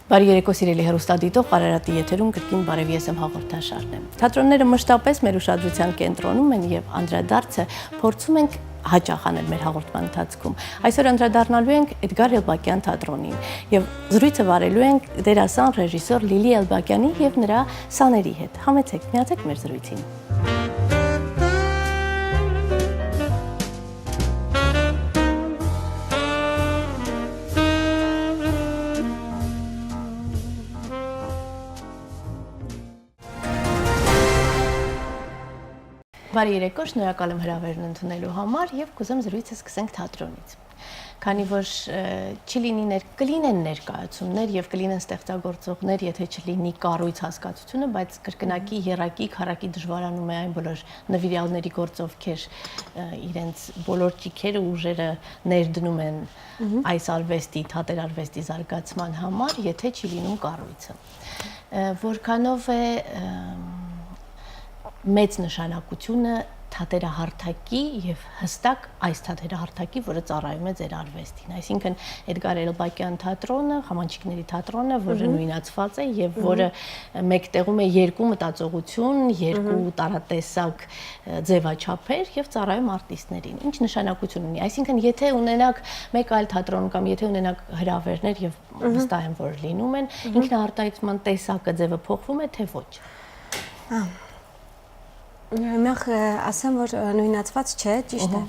Բարի երեկո սիրելի հեռուստադիտող, Արարատի եթերում կրկին բարև ես եմ հաղորդաշարն եմ։ Թատրոնները մշտապես մեր ուշադրության կենտրոնում են եւ անդրադարձը փորձում ենք հաճախ անել մեր հաղորդման ընթացքում։ Այսօր անդրադառնալու ենք Էդգար Էլբակյան թատրոնին եւ զրույցը վարելու ենք դերասան ռեժիսոր Լիլի Էլբակյանի եւ նրա սաների հետ։ Համեցեք, միացեք մեր զրույցին։ Բարի երեկո, շնորհակալ եմ հրավերն ընդունելու համար եւ կուզեմ զրույցը սկսենք թատրոնից։ Քանի որ կլինեն ներկայացումներ եւ կլինեն ստեղծագործողներ, եթե չլինի կառույց հասկացությունը, բայց կրկնակի եռակի քառակի դժվարանում է այն բոլոր նվիրյալների գործ, ովքեր իրենց բոլոր ճիքերը ուժերը ներդնում են այս արվեստի, թատերարվեստի զարգացման համար, եթե չի լինում կառույցը։ Որքանով է մեծ նշանակությունը թատերահարթակի եւ հստակ այս թատերահարթակի, որը ծառայում է ձեր արվեստին։ Այսինքն Էդգար Էլբակյան թատրոնը, Խամանչիկների թատրոնը, որը նույնացված է եւ որը մեկտեղում է երկու մտածողություն, երկու տարատեսակ ձևաչափեր եւ ծառայում արտիստներին։ Ինչ նշանակություն ունի։ Այսինքն եթե ունենաք մեկ այլ թատրոն կամ եթե ունենաք հրավերներ եւ վստահ եմ, որ լինում են, ինքնահարտահայտման տեսակը ձևը փոխվում է, թե ոչ։ Նախ ասեմ, որ նույնացված չէ, ճիշտ է։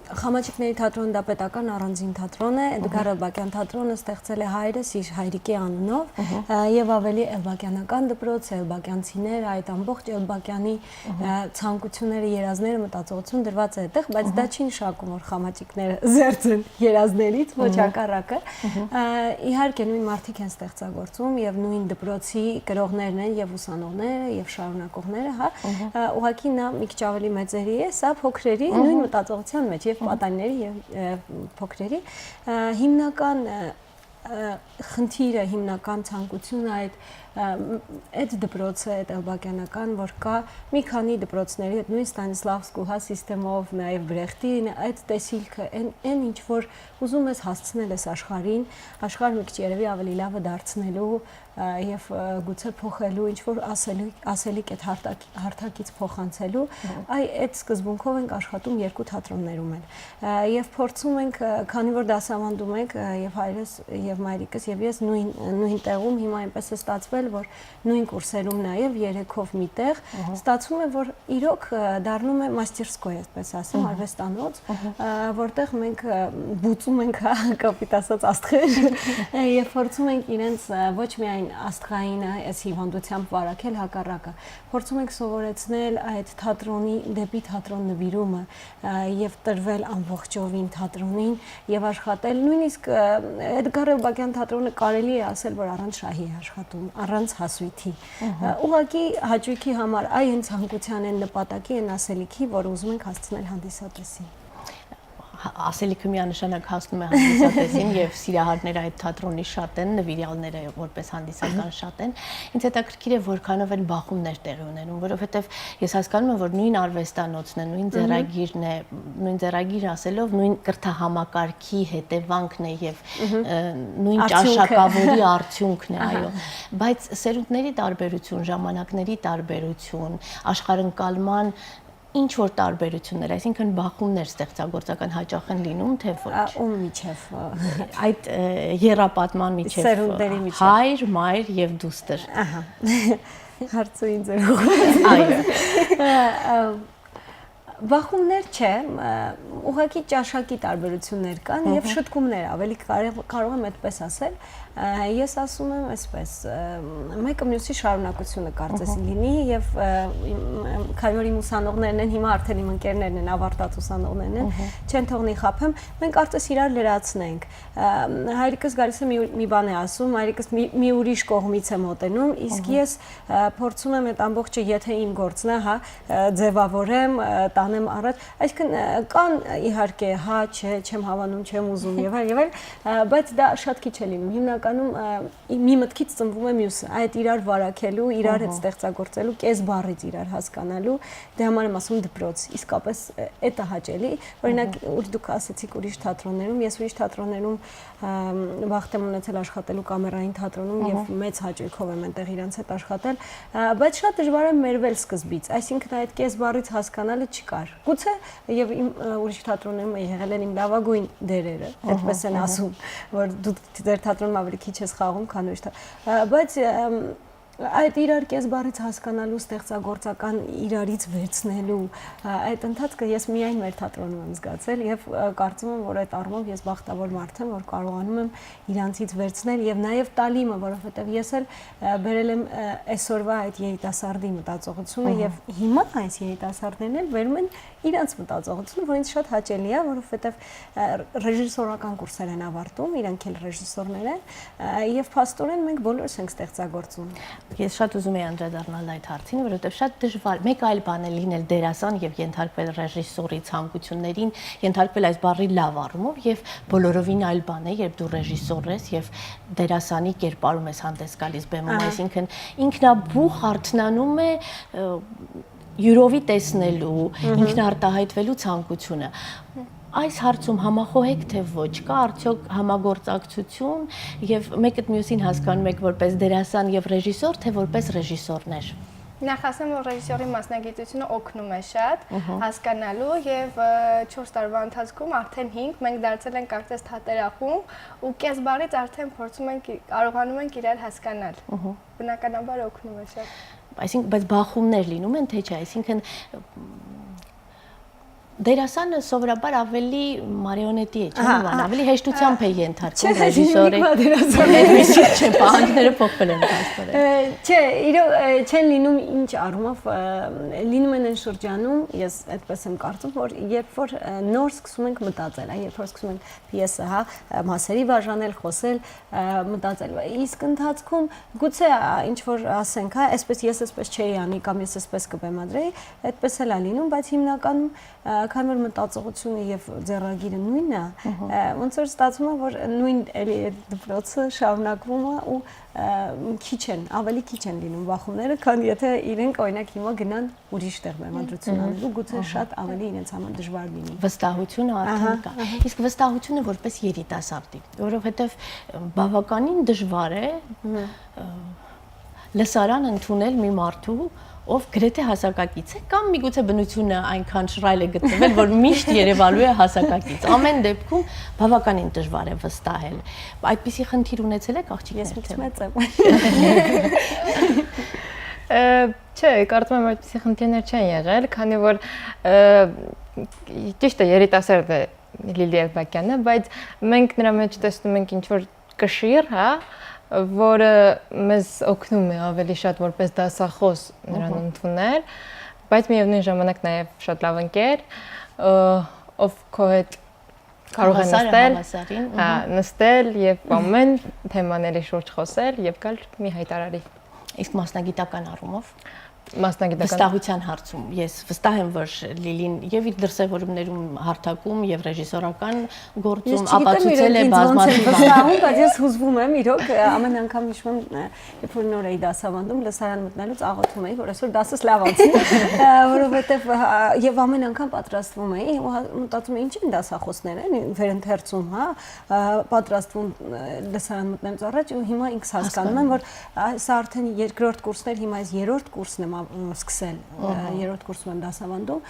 Խամանչիկների թատրոնը դա պետական առանձին թատրոն է, Էդգար Էլբակյան թատրոնը ստեղծել է հայրս իր հայրիկի անունով եւ ավելի էլբակյանական դպրոց, էլբակյանցիներ, այդ ամբողջ Էլբակյանի ցանկությունները, երազները, մտածողություն դրված է այդտեղ, բայց դա չի նշանակում, որ խամանչիկները զերծ են երազներից, ոչ հակառակը։ Իհարկե նույն մարդիկ են ստեղծագործում եւ նույն դպրոցի կրողներն են եւ ուսանողները եւ շարունակողները, հա։ Ուղղակի նա մի քիչ ավելի մեծերի է, սա փոքրերի նույն մտածողության մեջ եւ պատանիների եւ փոքրերի հիմնական խնդիրը, հիմնական ցանկությունը այդ դպրոցը, այդ էլբակյանական, որ կա մի քանի դպրոցների հետ նույն Ստանիսլավսկու հա սիստեմով, նաեւ Բրեխտի այդ տեսիլքը, այն ինչ որ ուզում ես հասցնել ես աշխարհին, աշխարհը մի քիչ երևի ավելի լավը դարձնելու եւ գուցե փոխելու ինչ որ ասելիք այդ հարթակից փոխանցելու, այդ սկզբունքով ենք աշխատում երկու թատրոններում էլ եւ փորձում ենք, քանի որ դասավանդում ենք եւ հայրս եւ մայրիկս եւ ես նույն տեղում, հիմա այնպես է ստացվել, որ նույն կուրսերում նաեւ երեքով միտեղ ստացվում է, որ իրոք դառնում է մաստերսկոյ, այսպես ասեմ, արվեստանոց, որտեղ մենք բուծում ենք կապիտ ասած աստղեր եւ փորձում ենք իրենց ոչ միայն աստղային այս հիվանդությամբ վարակել, հակառակը փորձում ենք սովորեցնել այդ թատրոնի դեպի թատրոն նվիրումը եւ տրվել ամբողջովին թատրոնին եւ աշխատել, նույնիսկ Էդգար Էլբակյան թատրոնը կարելի է ասել, որ առանց շահի է աշխատում, առանց հասույթի, ուղղակի հաճույքի համար, այն ցանկության են նպատակի, այն ասելիքի, որ ուզում ենք հասցնել հանդիսատեսին։ Ասելիքը միանշանակ հասնում է հանդիսատեսին եւ սիրահարները այդ թատրոնի շատ են, նվիրյալները որպես հանդիսական շատ են։ Ինձ հետաքրքիր է որքանով են բախումներ տեղի ունենում, որովհետեւ ես հասկանում եմ, որ նույն արվեստանոցն է, նույն ձեռագիրն է, նույն ձեռագիր ասելով նույն կրթահամակարգի հետևանքն է եւ նույն ճաշակավորի արդյունքն է, այո, բայց սերունդների տարբերություն, ժամանակների տարբերություն, աշխարհընկալման ինչ որ տարբերություններ, այսինքն բախումներ ստեղծագործական հաճախ են լինում, թե ոչ։ Ում միջև այդ եռապատման միջև սերունդների միջև հայր, մայր եւ դուստր։ Ահա։ Հարցու ինձ էր ուղղում։ Այո։ Բախումներ չէ, ուղղակի ճաշակի տարբերություններ կան եւ շտկումներ, ավելի կարող եմ այդպես ասել։ Ես ասում եմ այսպես, մեկը մյուսի շարունակությունը կարծես լինի եւ քանի որ իմ ուսանողներն են, հիմա արդեն իմ ընկերներն են, ավարտած ուսանողներն են, չեն թողնի խափեմ, մենք կարծես իրար լրացնենք։ Հայրիկս գալիս է մի բան է ասում, հայրիկս մի ուրիշ կողմից է մոտենում, իսկ ես փորձում եմ այդ ամբողջը, եթե իմ գործն է, հա, ձևավորեմ, տանեմ տանեմ առաջ, այսինքն կան իհարկե հա, չէ, չեմ հավանում, չեմ ուզում եւ այլ, բայց դա շատ քիչ է լինում։ Հիմնականում մի մտքից ծնվում է մյուսը, այդ իրար վարակելու, իրար հետ ստեղծագործելու, կես բառից իրար հասկանալու, դե համար եմ ասում դպրոց, իսկապես էդ է հաճելի, օրինակ դուք ասացիք ուրիշ թատրոններում, ես ուրիշ թատրոններում վաղտ եմ ունեցել աշխատելու կամերային թատրոնում եւ մեծ հաճույքով եմ այնտեղ իրանց հետ աշխատել, բայց շատ դժվար է մերվել սկզբից, այսինքն այդ կես բառից հասկանալը չկար։ Գուցե եւ իմ ուրիշ թատրոններում եղել են իմ լավագույն դերերը, այդպես են ասում, որ դու ձեր թատրոնում ավելի քիչ ես խաղում, քան ուրիշ, բայց այդ իրար կես բառից հասկանալու, ստեղծագործական իրարից վերցնելու այդ ընթացքը ես միայն մեր թատրոնում եմ զգացել եւ կարծում եմ, որ այդ առումով ես բախտավոր մարդ եմ, որ կարողանում եմ իրանցից վերցնել եւ նաեւ տալիմը, որովհետեւ ես էլ բերել եմ այսօրվա այդ երիտասարդի մտածողությունը եւ հիմա այս երիտասարդներն էլ բերում են իրանց մտածողությունը, որ ինձ շատ հաճելի է, որովհետեւ ռեժիսորական կուրսեր են ավարտում, իրանք էլ ռեժիսորներ են եւ փաստորեն մենք բոլորս ենք ստեղծագործում։ Ես շատ ուզում եի անդրադառնալ այդ հարցին, որովհետև շատ դժվար, մեկ այլ բան է լինել դերասան եւ ենթարկվել ռեժիսորի ցանկություններին, ենթարկվել այս բառի լավ առումով եւ բոլորովին այլ բան է, երբ դու ռեժիսոր ես եւ դերասանի կերպարում ես հանդես գալիս բեմում, այսինքն ինքնաբուխ արթնանում է յուրովի տեսնելու, ինքնարտահայտվելու ցանկությունը։ Այս հարցում համախոհ եք թե ոչ, կա արդյոք համագործակցություն եւ մեկը մյուսին հասկանում եք որպես դերասան եւ ռեժիսոր, թե որպես ռեժիսորներ։ Նախ ասեմ, որ ռեժիսորի մասնագիտությունը օգնում է շատ հասկանալու եւ 4 տարվա ընթացքում արդեն 5 մենք դարձել ենք կարծես թատերախումբ ու կես բառից արդեն փորձում ենք կարողանում ենք իրար հասկանալ։ Բնականաբար օգնում է շատ։ Այսինքն, բայց բախումներ լինում են, թե չէ, այսինքն դերասանը սովորաբար ավելի մարիոնետի է, չէ՞, ավելի հեշտությամբ է ենթարկվում ռեժիսորի։ Այդպիսի չէ, պահանջները փոխվել են այստեղ։ Չէ, իրոք չեն լինում ինչ առումով, լինում են այն շրջանում, ես այդպես եմ կարծում, որ երբ որ նոր սկսում ենք մտածել, երբ որ սկսում ենք պիեսը, մասերի բաժանել, խոսել, մտածել, իսկ ընթացքում գուցե ինչ որ ասենք, այսպես ես այսպես չէի անի կամ ես այսպես կբեմադրեի, այդպես էլ է լինում, բայց հիմնականում քանի որ մտածողությունը եւ ձեռագիրը նույնն է, ոնց որ ստացվում է, որ նույն էլի դպրոցը շարունակվում է ու ավելի քիչ են լինում բախումները, քան եթե իրենք օրինակ հիմա գնան ուրիշ տեղ բեմադրություն անելու, գուցե շատ ավելի իրենց համար դժվար լինի։ Վստահությունը արդեն կա։ Իսկ վստահությունը որպես երիտասարդի, որովհետեւ բավականին դժվար է լսարան ընդունել մի մարդու, ով գրեթե հասակակից է կամ միգուցե բնությունը այնքան շռայլ է գտնվել, որ միշտ երևալու է հասակակից։ Ամեն դեպքում բավականին դժվար է վստահել։ Այդպիսի խնդիր ունեցել եք աղջիկներ թե։ Ես մեծ եմ։ Չէ, կարծում եմ այդպիսի խնդիրներ չեն եղել, քանի որ ճիշտ է երիտասարդ է Լիլի Էրբակյանը, բայց մենք նրա մեջ տեսնում ենք ինչ որ կշիռ, հա, որը մեզ օգնում է ավելի շատ որպես դասախոս նրան ընդունել, բայց միևնույն ժամանակ նաև շատ լավ ընկեր, ով քո հետ կարող է նստել եւ ամեն թեմաների շուրջ խոսել եւ գալ մի հայտարարի։ Իսկ մասնագիտական առումով մասնագիտական վստահության հարցում ես վստահ եմ, որ Լիլին եւ իր դրսեւորումներում հարթակում եւ ռեժիսորական գործում ապացուցել է բազմաթիվ վստահում, բայց ես հուզվում եմ, իրոք ամեն անգամ հիշում եմ, երբ որ նոր էի դասավանդում, լսարան մտնելուց աղոթում էի, որ այսօր դասս լավ անցնի, որովհետեւ եւ ամեն անգամ պատրաստվում էի, մտածում էի, ինչ են դասախոսները, վերընթերցում, հա, պատրաստվում լսարան մտնելուց առաջ ու հիմա ինքս հասկանում եմ, որ սա արդեն երկրորդ կուրսներ, հիմա այս երրորդ կուրսն եմ սկսել, երրորդ կուրսում եմ դասավանդում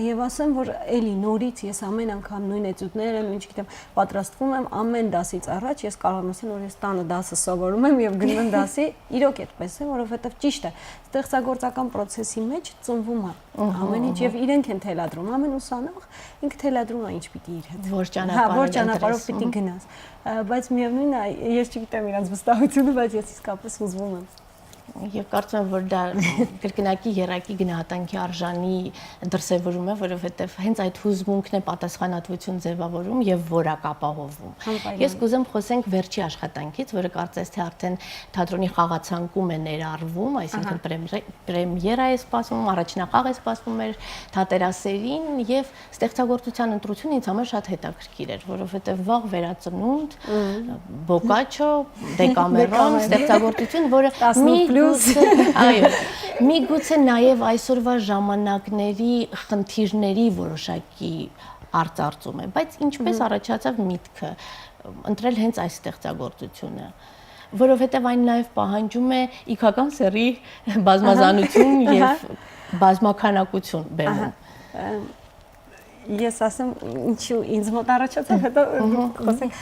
եւ ասեմ, որ էլի նորից ես ամեն անգամ նույն էտյուդները, ինչ գիտեմ, պատրաստվում եմ ամեն դասից առաջ, ես կարող եմ ասել, որ ես տանը դասը սովորում եմ եւ գնում եմ դասի, իրոք այդպես է, որովհետեւ ճիշտ է, ստեղծագործական process-ի մեջ ծնվում է ամեն ինչ եւ իրենք են թելադրում, ամեն ուսանող ինքը թելադրում է ինչ պիտի իր հետ։ Որ ճանապարհով պիտի գնաս, բայց միևնույնն է, ես չգիտեմ իրանց վստահությունը, բայց ես իսկապես հուզվում եմ։ Եվ կարծում եմ, որ դա կրկնակի երակի գնահատանքի արժանի դրսևորում է, որովհետև հենց այդ հուզմունքն է պատասխանատվություն ձևավորում եւ որակ ապահովում։ Ես կուզեմ խոսենք վերջի աշխատանքից, որը կարծես թե արդեն թատրոնի խաղացանկում է ներառվում, այսինքն պրեմիերա է սպասվում, առաջնախաղ է սպասվում մեր թատերասերին եւ ստեղծագործության ընտրությունը ինձ համար շատ հետաքրքիր էր, որովհետև վաղ վերածնունդ, բոկաչո, դեկամերոն, ստեղծագործություն, որը միգուցե նաև այսօրվա ժամանակների խնդիրների որոշակի արծարծում է, բայց ինչպես առաջացավ միտքը ընտրել հենց այս ստեղծագործությունը, որովհետև այն նաև պահանջում է իքական սեռի բազմազանություն եւ բազմաքանակություն բեմում։ Ես ասեմ, ինչու ինձ մոտ առաջացավ, հետո խոսենք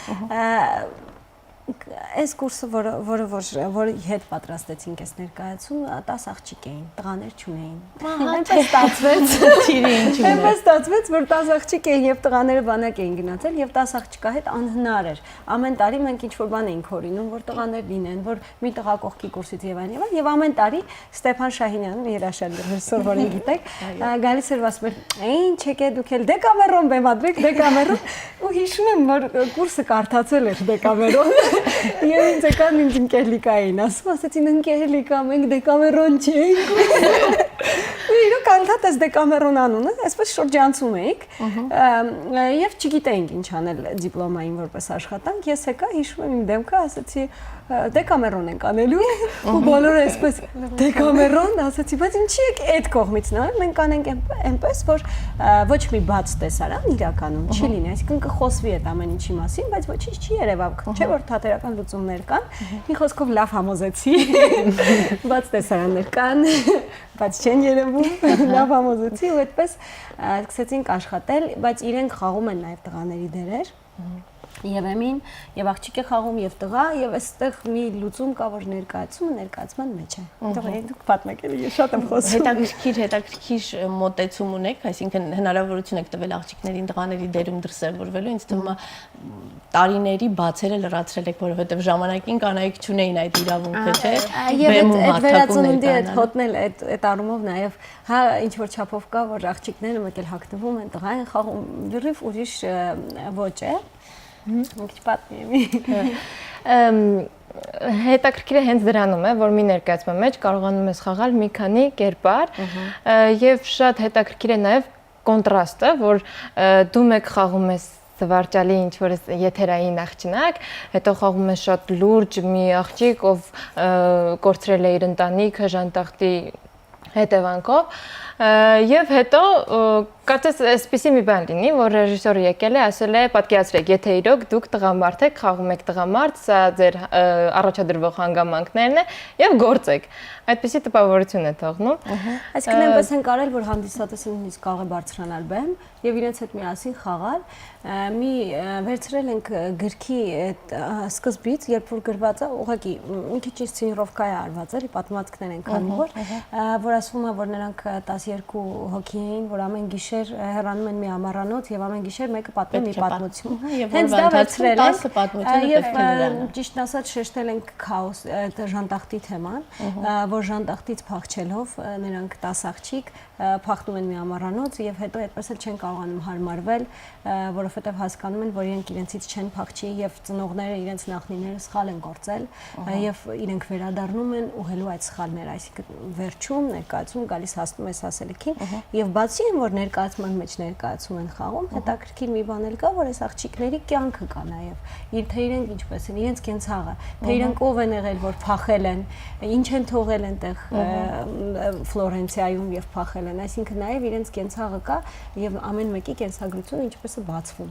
այս կուրսը, որը հետ պատրաստեցինք այս ներկայացում, 10 աղջիկ էին, տղաներ չունեին։ Այնպես ստացվեց, որ 10 աղջիկ էին եւ տղաները բանակ էին գնացել եւ 10 աղջկա հետ անհնար էր։ Ամեն տարի մենք ինչ-որ բան էինք հորինում, որ տղաներ լինեն, որ մի տղա կողքի կուրսից եւ այն եւ ամեն տարի Ստեփան Շահինյանը, երաշալի ռեժիսոր, որին գիտեք, գալիս էր ասում էր. «Ինչ եկե դուք էլ դեկամերոն բեմադրեք, դեկամերոն»։ Ու հիշում եմ, որ կուրսը կարդացել էր դեկամերոն։ Եվ ինձ եկան ինձ ընկերլիկա էին ասում, ասեցին ընկերլիկա, մենք դեկամերոն չենք։ Իրոք անդադար դեկամերոն անունը, այսպես շրջանցում էինք։ Եվ չգիտեինք ինչ անել դիպլոմային որպես աշխատանք։ Ես եկա, հիշում եմ իմ դեմքը, ասեցի դեկամերոն ենք անելու ու բոլորը այսպես դեկամերոն ասեցի, բայց ինչի եք այդ կողմից նայել, մենք անենք այնպես, որ ոչ մի բաց տեսարան իրականում չի լինի, այսինքն կխոսվի այդ ամեն ինչի մասին, բայց ոչինչ չի երևա, չէ՞ որ թատերական լուծումներ կան, մի խոսքով լավ համոզեցի, բաց տեսարաններ կան, բայց չեն երևում, լավ համոզեցի ու այդպես սկսեցինք աշխատել, բայց իրենք խաղում են նաև տղաների դերեր։ Եվ Էմին, եւ աղջիկ է խաղում, եւ տղա, եւ այստեղ մի լուծում կա, որ ներկայացման մեջ է։ Դուք պատմեք, ես շատ եմ խոսում։ Հետաքրքիր մոտեցում ունեք, այսինքն հնարավորություն եք տվել աղջիկներին տղաների դերում դրսևորվելու, ինձ թվում է տարիների բացերը լրացրել եք, որովհետեւ ժամանակին կանայք չունեին այդ իրավունքը, չէ՞։ Եվ այդ վերածնունդի այդ հոտնել այդ առումով նաեւ, հա, ինչ որ չափով կա, որ աղջիկները մեկ էլ հագնվում են, տղա են խաղում, լրիվ ուրիշ ոճ է։ Մենք չպատմի։ Հետաքրքիրը հենց դրանում է, որ մի ներկայացման մեջ կարողանում ես խաղալ մի քանի կերպար եւ շատ հետաքրքիր է նաեւ կոնտրաստը, որ դու մեկ խաղում ես զվարճալի ինչ-որ եթերային աղջնակ, հետո խաղում ես շատ լուրջ մի աղջիկ, ով կորցրել է իր ընտանիքը ժանտախտի հետևանքով եւ հետո կարծես այսպեսի մի բան լինի, որ ռեժիսորը եկել է, ասել է, պատկերացրեք, եթե իրոք դուք տղամարդ եք, խաղում եք տղամարդ, սա ձեր առաջադրվող հանգամանքներն է եւ գործեք։ Այդպեսի տպավորություն է թողնում։ Այսինքն այնպես են կարել, որ հանդիսատեսը նույնիսկ կարող է բարձրանալ բեմ եւ իրենց հետ միասին խաղալ։ Մի վերցրել ենք գրքի այդ սկզբից, երբ որ գրված է, ուղղակի մի քիչ ինսցենիրովկա է արված, էլի պատմվածքներ են քանի որ ասվում է, որ նրանք 12 հոգի էին, որ ամեն գիշեր հեռանում են մի ամառանոց եւ ամեն գիշեր մեկը պատմում մի պատմություն։ Հենց դա վերցրել ենք եւ ճիշտ ասած շեշտել ենք քաոս, այդ ժանտախտի թեման, որ ժանտախտից փախչելով նրանք 10 աղջիկ փախնում են մի ամառանոց եւ հետո այդպես էլ չեն կարողանում հարմարվել, որովհետեւ հասկանում են, որ իրենք իրենցից չեն փախչի եւ ծնողները իրենց նախնիները սխալ են գործել եւ իրենք վերադառնում են ուղղելու այդ սխալները, այսինքն վերջում ներկայացում գալիս հասնում է ասելիքին եւ բացի այն որ ներկայացման մեջ ներկայացում են խաղում, հետաքրքիր մի բան էլ կա, որ այս աղջիկների կյանքը կա նաեւ թե իրենք ինչպես են, իրենց կենցաղը, թե իրենք ով են եղել, որ փախել են, ինչ են թողել այնտեղ Ֆլորենցիայում եւ փախել են, այսինքն նաեւ իրենց կենցաղը կա եւ ամեն մեկի կենսագրությունը ինչպես է բացվում։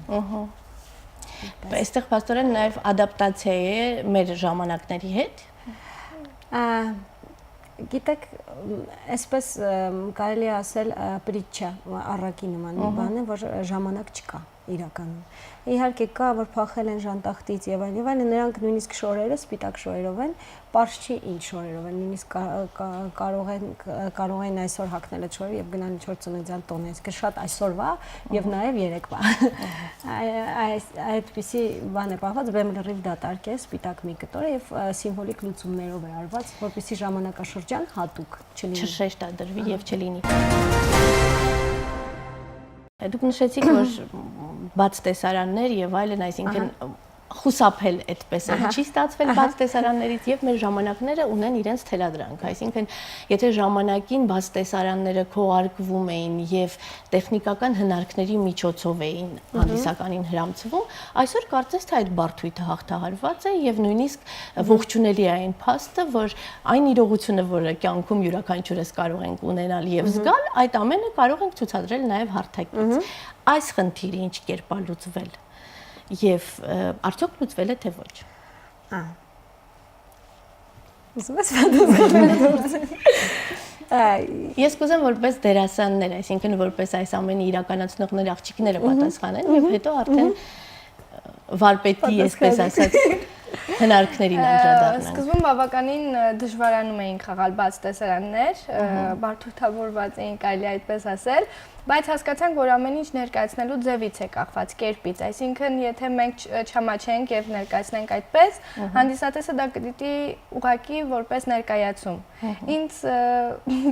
Այստեղ փաստորեն նաեւ ադապտացիա է մեր ժամանակների հետ։ Գիտեք, այսպես կարելի է ասել պրիչա, առակի նման մի բան է, որ ժամանակ չկա։ իրականում։ Իհարկե կա, որ փախել են ժանտախտից եւ այլն, նրանք նույնիսկ շորերը սպիտակ շորերով են, պարզ չի ինչ շորերով են, նույնիսկ կարող են այսօր հագնել այդ շորերը եւ գնալ ինչ-որ ծննդյան տոն, այսինքն շատ այսօրվա եւ նաեւ երեկվա։ Այդպիսի բան է պահված, բեմ լրիվ դատարկ է, սպիտակ մի կտոր եւ սիմվոլիկ լուծումներով է արված, որպեսզի ժամանակաշրջան հատուկ չլինի։ Չշեշտադրվի եւ չլինի։ Դուք նշեցիք, որ բաց տեսարաններ եւ այլն, այսինքն խուսափել այդպես է, չի ստացվել բաց տեսարաններից եւ մեր ժամանակները ունեն իրենց թելադրանք, այսինքն եթե ժամանակին բաց տեսարանները քողարկվում էին եւ տեխնիկական հնարքների միջոցով էին հանդիսականին հրամցվում, այսօր կարծես թե այդ բարդույթը հաղթահարված է եւ նույնիսկ ողջունելի է այն փաստը, որ այն իրողությունը, որը կյանքում յուրաքանչյուրս կարող ենք ունենալ եւ զգալ, այդ ամենը կարող ենք ցուցադրել նաեւ հարթակից։ Այս խնդիրը ինչ կերպ է լուծվել։ Եվ արդյոք լուծվել է թե ոչ։ Ուզում ես պատասխանել։ Ես կուզեմ որպես դերասաններ, այսինքն որպես այս ամենի իրականացնողներ աղջիկները պատասխանեն եւ հետո արդեն վարպետի, այսպես ասած, հնարքներին անդրադառնանք։ Սկզբում բավականին դժվարանում էին խաղալ բաց տեսարաններ, բարդությունավորված էին, կարելի այդպես ասել, բայց հասկացանք, որ ամեն ինչ ներկայացնելու ձևից է կախված, կերպից, այսինքն եթե մենք չամաչենք եւ ներկայացնենք այդպես, հանդիսատեսը դա կդիտի ուղղակի որպես ներկայացում։ Ինձ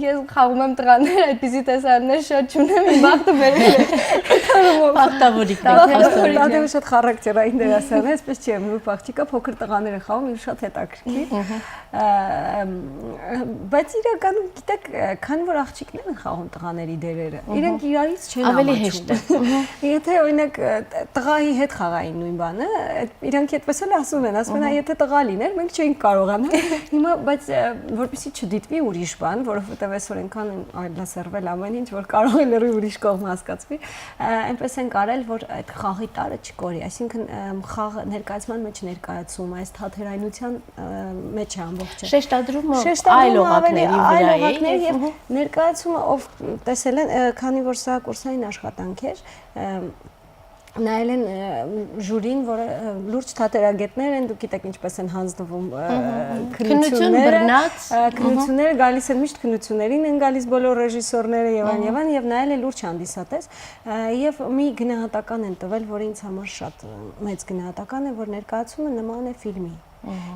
ես խաղում եմ տղաներ, այդպիսի տեսարաններ շատ չունեմ, իմ բախտը բերել է։ Բախտավորիկներ։ Դա շատ խարակտերային դերասան է, այսպես չի եմ, ու աղջիկը փոքր տղաներ է խաղում, ինձ շատ հետաքրքիր։ Բայց իրականում գիտեք, քանի որ աղջիկներ են խաղում տղաների դերերը, իրենք իրարից չեն ավելի ամաչում։ հեշտ է։ Եթե օրինակ տղայի հետ խաղային նույն բանը, իրանք այդպես էլ ասում են, եթե տղա լիներ, մենք չէինք կարողանա։ Հիմա բայց որպեսզի չդիտվի ուրիշ բան, որովհետև այսօր այնքան այլասերվել ամեն ինչ, որ կարող է լրիվ ուրիշ կողմ հասկացվի, այնպես են կարել, որ այդ խաղի տարը չկորի, այսինքն խաղ ներկայացման մեջ ներկայացում, այս թաթերայնության մեջ է ամբողջը։ Շեշտադրումը այլ օղակների վրա է եւ ներկայացումը ով տեսել են, քանի որ սա կուրսային աշխատանք էր, նայել են ժյուրին, որը լուրջ թատերագետներ են, դուք գիտեք ինչպես են հանձնվում քննությունները, գալիս են միշտ քննություններին են գալիս բոլոր ռեժիսորները եւ այլն եւ նայել են լուրջ հանդիսատես եւ մի գնահատական են տվել, որը ինձ համար շատ մեծ գնահատական է, որ ներկայացումը նման է ֆիլմի։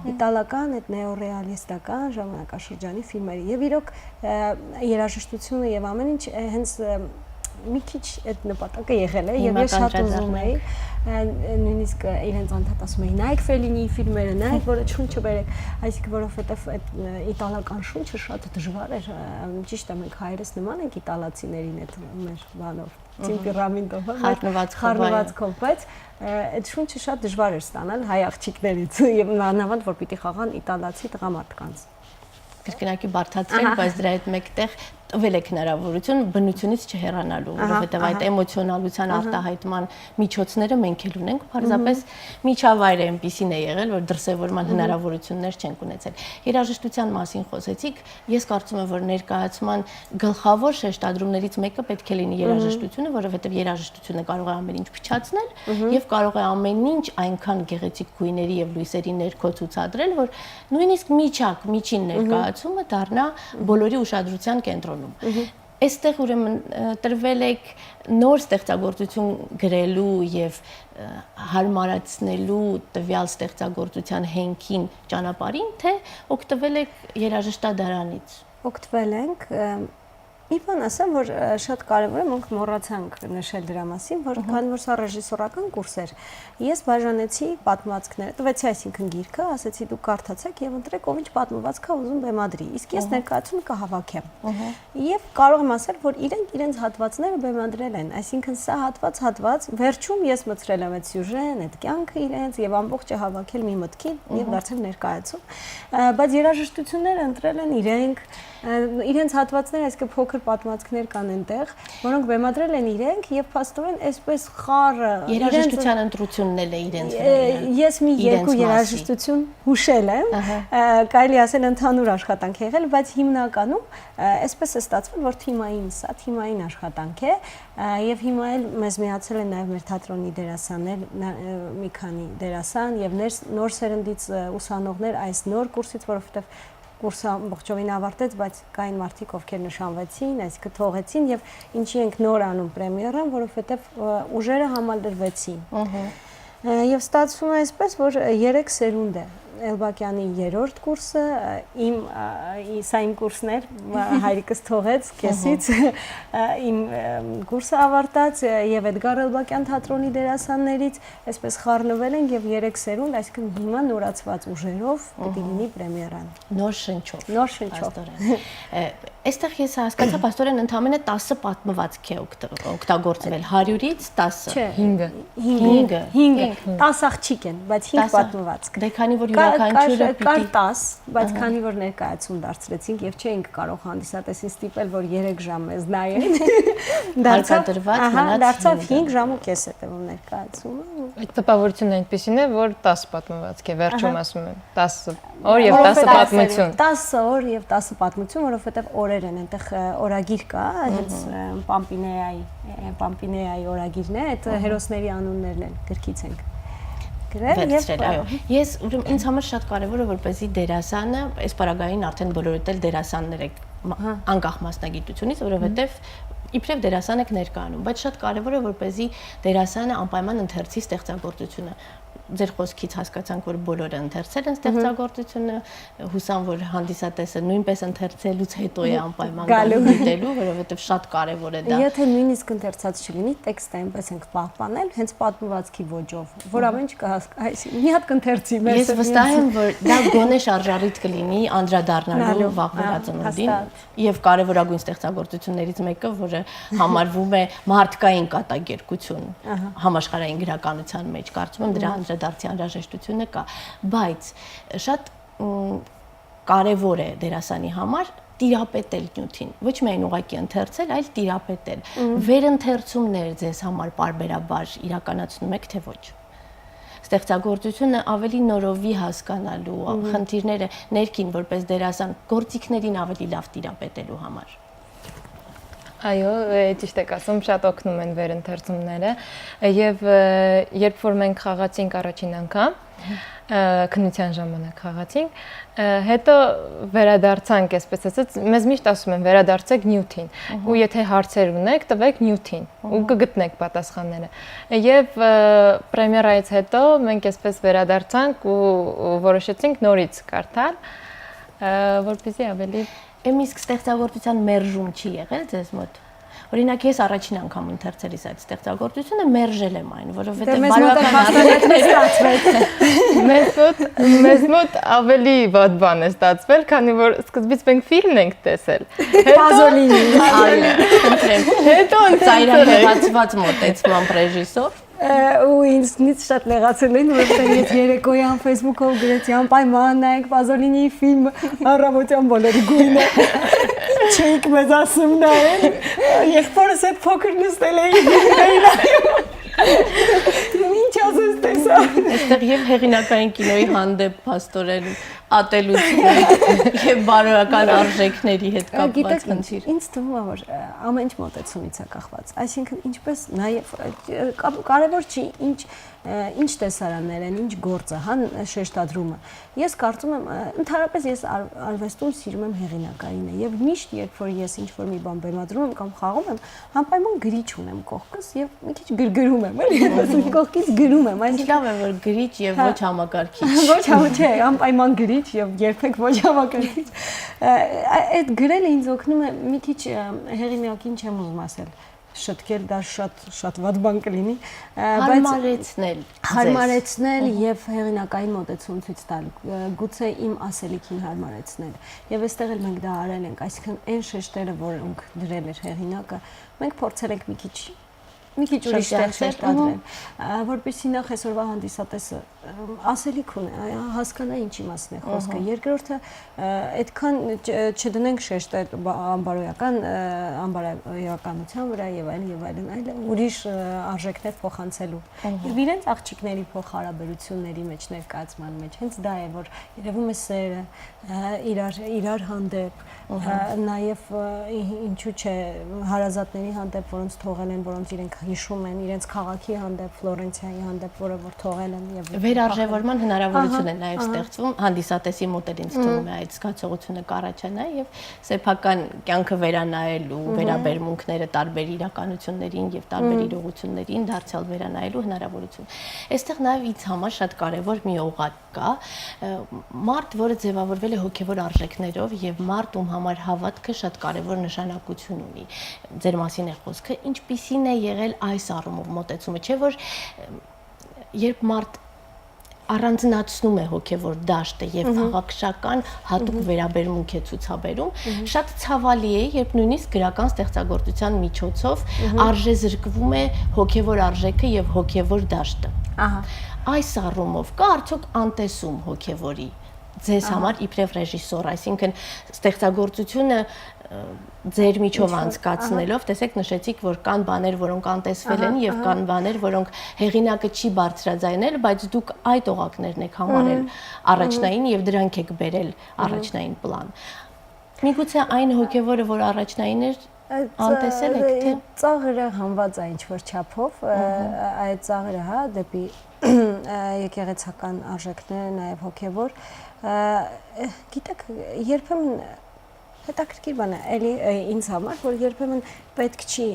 Իտալական, այդ նեոռեալիստական ժամանակաշրջանի ֆիլմերի եւ իրոք երաժշտությունը եւ ամեն ինչ հենց մի քիչ այդ նպատակը եղել է եւ ես շատ ուզում էի նույնիսկ իրենց անդադ ասում էի նայեք Ֆելինիի ֆիլմերը, նայեք, որը շունչը բերեք, այսինքն որովհետեւ այդ իտալական շունչը շատ դժվար էր, ճիշտ է, մենք հայերս նման ենք իտալացիներին այդ մեր բանով, տեմպերամենտով, խառնվածքով, բայց այդ շունչը շատ դժվար էր ստանալ հայ աղջիկներից եւ նմանավանդ որ պիտի խաղան իտալացի տղամարդկանց։ Կրկնակի բարդացրել, բայց դրա հետ մեկտեղ տվել եք հնարավորություն բնությունից չհեռանալու, որովհետև այդ էմոցիոնալության արտահայտման միջոցները մենք էլ ունենք, պարզապես միջավայրը այնպիսին է եղել, որ դրսևորման հնարավորություններ չենք ունեցել։ Երաժշտության մասին խոսեցիք, ես կարծում եմ, որ ներկայացման գլխավոր շեշտադրումներից մեկը պետք է լինի երաժշտությունը, որովհետև երաժշտությունը կարող է ամեն ինչ փչացնել եւ կարող է ամեն ինչ այնքան գեղեցիկ գույների եւ լույսերի ներքո ցուցադրել, որ նույնիսկ միջին ներկայացումը դառնա բոլորի ուշադրության կենտրոնում։ Այստեղ ուրեմն տրվել եք նոր ստեղծագործություն գրելու եւ հարմարացնելու տվյալ ստեղծագործության հենքին ճանապարհին, թե օգտվել եք երաժշտադարանից։ Օգտվել ենք Մի բան ասեմ, որ շատ կարևոր է, մենք մոռացանք նշել դրա մասին, որ քանի որ սա ռեժիսորական կուրս էր, ես բաժանեցի պատմվածքները, տվեցի այսինքն գիրքը, ասեցի դուք կարդացեք եւ ընտրեք ով ինչ պատմվածք է ուզում բեմադրի, իսկ ես ներկայացում կհավաքեմ։ Եվ կարող եմ ասել, որ իրենց հատվածները բեմադրել են, այսինքն սա հատված, վերջում ես մտցրել եմ այդ սյուժեն, այդ կյանքը իրենց եւ ամբողջը հավաքել մի մտքի եւ դարձել ներկայացում, բայց երաժշտությունները ընտրել են իրենք հատվածները, այսինքն փոքր թե պատմվածքներ կան այնտեղ, որոնք բեմադրել են իրենք եւ փաստորեն այսպես խառը երաժշտության ընտրությունն էլ է իրենց վրա։ Ես մի երկու երաժշտություն հուշել եմ, կարելի ասել ընդհանուր աշխատանք եղել, բայց հիմնականում այսպես է ստացվել, որ թիմային աշխատանք է եւ հիմա էլ մեզ միացել են նաեւ մեր թատրոնի դերասաններ, մի քանի դերասան եւ նոր սերնդից ուսանողներ այս նոր կուրսից, որովհետեւ կուրսը ողջովին ավարտեց, բայց կային մարդիկ, ովքեր նշանվեցին, այսինքն թողեցին եւ ինչի ենք նոր անում պրեմիերան, որովհետեւ ուժերը համալրվեցին։ Եվ ստացվում է այսպես, որ 3 սերունդ է Էլբակյանի 3-րդ կուրսը, սա իմ կուրսն էր, հայրիկս թողեց քեսից, իմ կուրսը ավարտած եւ Էդգար Էլբակյան թատրոնի դերասաններից այսպես խառնվել են եւ 3 սերունդ, այսինքն հիմա նորացված ուժերով պիտի լինի պրեմիերան։ Նոր շնչով։ Այստեղ ես հասկացա, պաստորեն ընդամենը 10 պատմվածք է օգտագործվել 100-ից 10-ը։ 5 10 աղջիկ են, բայց 5 պատմվածք։ Դե քանի որ յուրաքանչյուրը կար 10, բայց քանի որ ներկայացում դարձրեցինք եւ չէինք կարող հանդիսատեսին ստիպել, որ 3 ժամ մեզ նայեն, դարձավ 5 ժամ ու կես հետևում ներկայացումը։ Այդ տպավորությունն այնպեսին է, որ 10 պատմվածք է, վերջում ասում եմ 10 օր եւ 10 պատմություն։ 10 օր եւ 10 պատմություն, որովհետեւ օրեր են, այնտեղ օրագիր կա, հենց Պամպինեայի օրագիրն է, այդ հերոսների անուններն են, գրքից ենք վերցրել, այո։ Ես ուրեմն ինձ համար շատ կարևոր է, որպեսզի դերասանը, այս պարագային արդեն բոլորդ էլ դերասաններ եք անկախ մասնագիտությունից, որովհետև իբրև դերասան եք ներկայանում, բայց շատ կարևոր է, որպեսզի դերասանը անպայման ընթերցի ստեղծագործությունը։ Ձեր խոսքից հասկացանք, որ բոլորը ընթերցել են ստեղծագործությունը, հուսամ, որ հանդիսատեսը նույնպես ընթերցելուց հետո է անպայման գալու, որովհետև շատ կարևոր է դա։ Եթե նույնիսկ ընթերցած չլինի, տեքստը այնպես ենք պահպանել, հենց պատմվածքի ոճով, որ ամեն ինչ կհասկանա, մի հատ կընթերցի մեզ։ Ես վստահ եմ, որ դա գոնե շարժառիթ կլինի անդրադառնալու վաղ վերածնունդին եւ կարևորագույն ստեղծագործություններից մեկը, որը համարվում է մարդկային կատակերգություն համաշխարհային գրականության մեջ, կարծում եմ դրա դարձի անհրաժեշտությունը կա, բայց շատ կարևոր է դերասանի համար տիրապետել նյութին, ոչ միայն ուղղակի ընթերցել, այլ տիրապետել։ Վերընթերցումներ ձեզ համար պարբերաբար իրականացնում եք, թե ոչ։ Ստեղծագործությունը ավելի նորովի հասկանալու, խնդիրները ներքին որպես դերասան, գործիքներին ավելի լավ տիրապետելու համար։ Այո, ճիշտ եք ասում, շատ օգնում են վերընթերցումները եւ երբ որ մենք խաղացինք առաջին անգամ, քննության ժամանակ խաղացինք, հետո վերադարձանք, այսպես ասած, մեզ միշտ ասում են վերադարձեք նյութին, ու եթե հարցեր ունեք, տվեք նյութին ու կգտնեք պատասխանները։ Եվ պրեմիերայից հետո մենք այսպես վերադարձանք ու որոշեցինք նորից կարդալ, որպեսզի ավելի Իսկ ստեղծագործության մերժում չի եղել ձեզ մոտ։ Օրինակ ես առաջին անգամ ընթերցելիս այդ ստեղծագործությունը մերժել եմ այն, որովհետև մեզ մոտ ավելի վատ բան է ստացվել, քանի որ սկզբից մենք ֆիլմ ենք տեսել։ Պազոլինի, հետո ծայրահեղացված մոտեցմամբ ռեժիսոր ու ինձնից շատ նեղացել են, որովհետև ես երեկոյան Facebook-ով գրեցի անպայման նայեք Պազոլինիի ֆիլմը, առավոտյան բոլորի գույնը։ Ինչ եք մեզ ասում նայեն, եղբորս այդ փոքր նստել էին։ Ինչ ասես տեսա։ Այստեղ եւ հեղինակային կինոյի հանդեպ փաստորեն ատելություն եւ բարոյական արժեքների հետ կապված խնդիր։ Ինձ թվում է, որ ամեն ինչ մոտեցումից է կախված։ Այսինքն ինչպես նաեւ կարևոր չի ինչ տեսարաններ են, ինչ գործը, շեշտադրումը։ Ես կարծում եմ, ընդհանրապես ես արվեստում սիրում եմ հեղինակայինը եւ միշտ երբ որ ես ինչ-որ մի բան բեմադրում եմ կամ խաղում եմ, անպայման գրիչ ունեմ կողքս եւ մի քիչ գրգրում եմ, էլի, կողքից գրում եմ, այսինքն լավ է որ գրիչ եւ ոչ համակարգիչ։ Ոչ չէ, անպայման գրիչ եւ երբեք ոչ համակարգիչ։ Այդ գրելը ինձ օգնում է մի քիչ հեղինակին չեմ ուզում ասել շտկել, դա շատ վատ բան կլինի, բայց հարմարեցնել եւ հեղինակային մոտեցում ցույց տալ, գուցե իմ ասելիքին հարմարեցնել։ Եվ այստեղ էլ մենք դա արել ենք, այսինքն այն շեշտերը, որոնք դրել էր հեղինակը, մենք փորձել ենք մի քիչ մի քիչ ուրիշ տեղ շեշտադրել, որպեսզի նախ այսօրվա հանդիսատեսը ասելիք ունի, հասկանա ինչի մասն է խոսքը։ Երկրորդը, այդքան չդնենք շեշտել անբարոյականության վրա եւ այլն, ուրիշ արժեքներ փոխանցելու։ Եվ իրենց աղջիկների փոխհարաբերությունների մեջ ներկայացման մեջ հենց դա է, որ երևում է սերը իրար հանդեպ, նաեւ ինչու՞ չէ հարազատների հանդեպ, որոնց թողել են, որոնց իրենք հիշում են, իրենց քաղաքի հանդեպ, Ֆլորենցիայի հանդեպ, որը որ թողել են եւ վերարժևորման հնարավորություն է նաև ստեղծվում, հանդիսատեսի մոտ էլ ինձ թվում է այդ զգացողությունը կառաջանա եւ սեփական կյանքը վերանայելու, վերաբերմունքները տարբեր իրականություններին եւ տարբեր իրողություններին դարձյալ վերանայելու հնարավորություն։ Այստեղ նաև ինձ համար շատ կարեւոր մի օղակ կա, մարդ, որը ձևավորվել է հոգեվոր արժեքներով եւ մարդ, ում համար հավատքը շատ կարեւոր նշանակություն ունի։ Ձեր մասին է խոսքը, ինչպիսին է եղել այս առումով մոտեցումը, չէ՞ որ երբ մարդ առանձնացնում է հոգևոր դաշտը եւ քաղաքական հատուկ վերաբերմունք է ցուցաբերում, շատ ցավալի է, երբ նույնիսկ գրական ստեղծագործության միջոցով արժեզրկվում է հոգևոր արժեքը եւ հոգևոր դաշտը։ Այս առումով կա արդյոք անտեսում հոգևորի ձեզ համար իբրև ռեժիսոր, այսինքն ստեղծագործությունը ձեր միջով անցկացնելով, տեսեք նշեցիք, որ կան բաներ, որոնք անտեսվել են եւ կան բաներ, որոնք հեղինակը չի բարձրաձայնել, բայց դուք այդ օղակներն եք համարել առաջնային եւ դրանք եք բերել առաջնային պլան։ Միգուցե այն հոգեվորը, որ առաջնային էր, անտեսել եք թե ծաղրը հանված է ինչ որ չափով, այդ ծաղրը, հա, դեպի եկեղեցական արժեքները, նաեւ հոգեվոր, գիտեք, երբեմն հետաքրքիր բան է, էլի ինձ համար, որ երբեմն պետք չի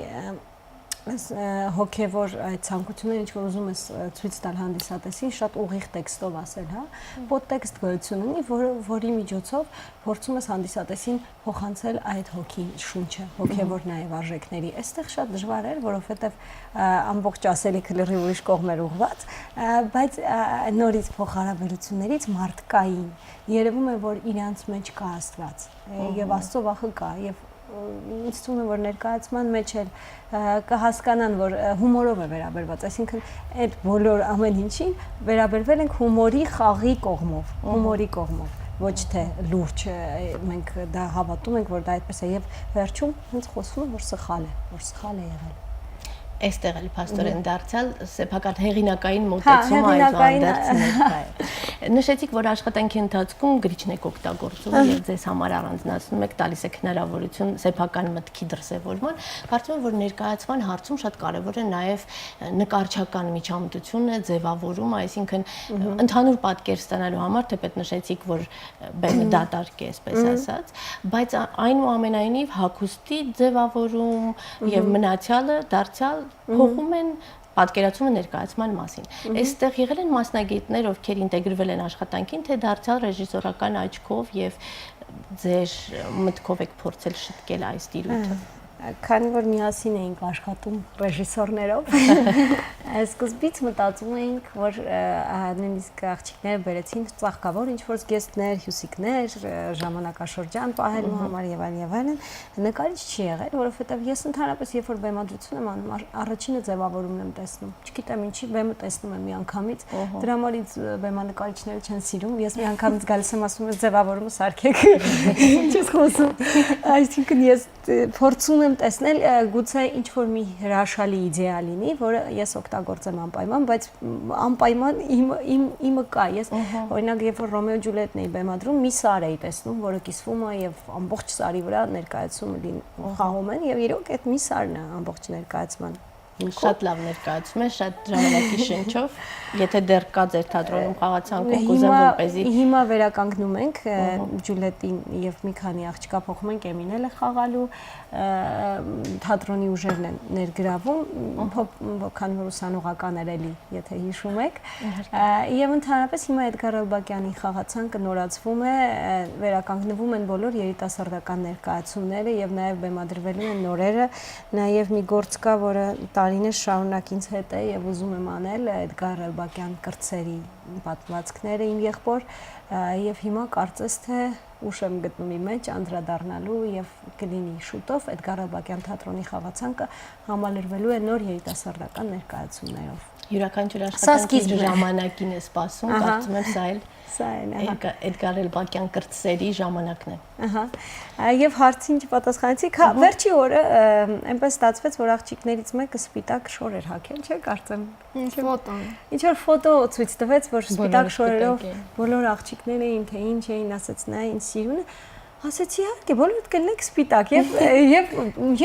հոգևոր այդ ցանկությունները, ինչ որ ուզում ես ցույց տալ հանդիսատեսին, շատ ուղիղ տեքստով ասել, հա, պոդտեքստ գոյություն ունի, որի միջոցով փորձում ես հանդիսատեսին փոխանցել այդ հոգի շունչը, հոգևոր նաև արժեքների։ Այստեղ շատ դժվար էր, որովհետև ամբողջ ասելիքը լրիվ ուրիշ կողմեր ուղղված, բայց նորից փոխհարաբերություններից մարդկային երևում է, որ իրանց մեջ կա Աստված, եւ Աստծո վախը կա, եւ ինձ թվում է, որ ներկայացման մեջ էլ կհասկանան, որ հումորով է վերաբերված, այսինքն այդ բոլոր ամեն ինչին վերաբերվել ենք հումորի խաղի կողմով, ոչ թե լուրջ, մենք դա հավատում ենք, որ դա այդպես է, եւ վերջում հենց խոսում է, որ սխալ է եղել։ Այստեղ էլ փաստորեն դարձյալ սեփական հեղինակային մոտեցումը այդ անդերձ ներկա է։ Նշեցիք, որ աշխատանքի ընթացքում գրիչն եք օգտագործում եւ ձեզ համար առանձնացնում եք, տալիս եք հնարավորություն սեփական մտքի դրսևորման։ Կարծում եմ, որ ներկայացման հարցում շատ կարեւոր է նաեւ նկարչական միջամտությունը, ձևավորումը, այսինքն ընդհանուր պատկեր ստանալու համար, թեպետ նշեցիք, որ բեմը դատարկ է, այսպես ասած, բայց այնուամենայնիվ հագուստի ձևավորում եւ մնացյալը դարձյալ փոխում են պատկերացումը ներկայացման մասին։ Այստեղ եղել են մասնագետներ, ովքեր ինտեգրվել են աշխատանքին, թե դարձյալ ռեժիսորական աչքով եւ ձեր մտքով եք փորձել շտկել այս տիրույթը։ Քանի որ միասին էինք աշխատում ռեժիսորներով, սկզբից մտածում էինք, որ նույնիսկ աղջիկները բերեցին ծաղկավոր ինչ-որ զգեստներ, հյուսիկներ, ժամանակաշրջան պահելու համար եւ այլն, նկարիչ չի եղել, որովհետեւ ես ընդհանրապես երբ որ բեմադրություն եմ անում, առաջինը ձևավորումն եմ տեսնում։ Չգիտեմ ինչի բեմը տեսնում եմ միանգամից, դրա համար ինձ բեմանկարիչները չեն սիրում, ես միանգամից գալիս եմ ասում եմ ձևավորումը սարքեք։ Ինչ ես խոսում։ Այսինքն ես փորձում եմ տեսնել գուցե ինչ որ մի հրաշալի իդեա լինի, որը ես օգտագործեմ անպայման, բայց անպայման իմը կա։ Ես օրինակ երբ որ Ռոմեո Ջուլիետն էի բեմադրում, մի սար էի տեսնում, որը կիսվում է եւ ամբողջ սարի վրա ներկայացում խաղում են եւ իրոք այդ մի սարն է ամբողջ ներկայացման։ Շատ լավ ներկայացում է, շատ ժամանակի շնչով, եթե դեռ կա ձեր թատրոնում խաղացանկում, կուզեմ որպեսզի հիմա վերականգնում ենք Ջուլիետին եւ մի քանի աղջկա փոխում ենք Էմինելը խաղալու, թատրոնի ուժերն են ներգրավում, քանի որ ուսանողական էր էլի, եթե հիշում եք, եւ ընդհանրապես հիմա Էդգար Ալբակյանի խաղացանկը նորացվում է, վերականգնվում են բոլոր երիտասարդական ներկայացումները եւ նաեւ բեմադրվելու են նորերը, նաեւ մի գործ կա, որը տարիներ շարունակ ինձ հետ է եւ ուզում եմ անել Էդգար Ալբակյան կրծերի պատմվածքները իմ եղբոր եւ հիմա կարծես թե ուշ եմ գտնում իմ մեջ անդրադառնալու եւ կլինի շուտով Էդգար Ալբակյան թատրոնի խաղացանկը համալրվելու է նոր երիտասարդական ներկայացումներով։ Յուրաքանչյուր աշխատանքի ժամանակին է սպասում, կարծում եմ սա էլ Էդգար Ալբակյան կրտսերի ժամանակն է։ Ահա։ Եվ հարցին չպատասխանեցիք, հա, վերջի օրը այնպես ստացվեց, որ աղջիկներից մեկը սպիտակ շոր էր հագել, չէ՞, կարծեմ։ Ինչ որ ֆոտո ցույց տվեց, որ սպիտակ շորերով բոլոր աղջիկները էին, թե ինչ էին, ասաց նա ինձ սիրուն է։ Ասեցի, իհարկե, բոլորդ կլինեք սպիտակ եւ